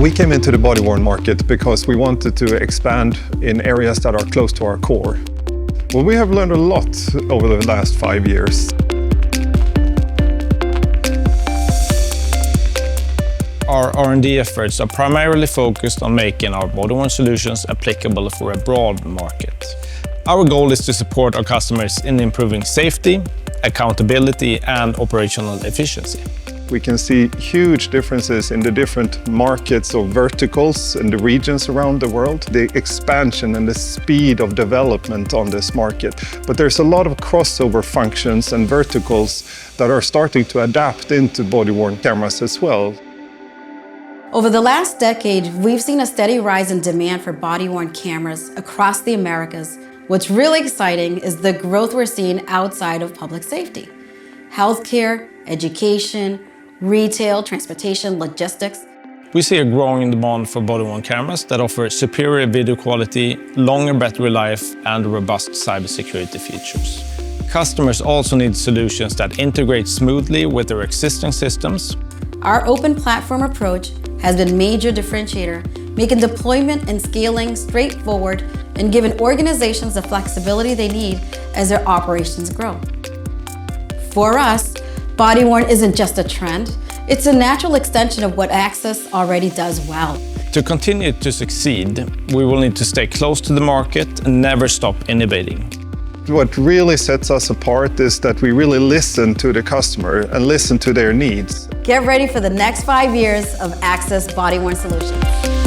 We came into the body-worn market because we wanted to expand in areas that are close to our core. Well, we have learned a lot over the last 5 years. Our R&D efforts are primarily focused on making our body-worn solutions applicable for a broad market. Our goal is to support our customers in improving safety, accountability, and operational efficiency. We can see huge differences in the different markets or verticals in the regions around the world, the expansion and the speed of development on this market. But there's a lot of crossover functions and verticals that are starting to adapt into body-worn cameras as well. Over the last decade, we've seen a steady rise in demand for body-worn cameras across the Americas. What's really exciting is the growth we're seeing outside of public safety. Healthcare, education, retail, transportation, logistics. We see a growing demand for body-worn cameras that offer superior video quality, longer battery life, and robust cybersecurity features. Customers also need solutions that integrate smoothly with their existing systems. Our open platform approach has been a major differentiator, making deployment and scaling straightforward and giving organizations the flexibility they need as their operations grow. For us, body-worn isn't just a trend, it's a natural extension of what Access already does well. To continue to succeed, we will need to stay close to the market and never stop innovating. What really sets us apart is that we really listen to the customer and listen to their needs. Get ready for the next 5 years of Access body-worn solutions.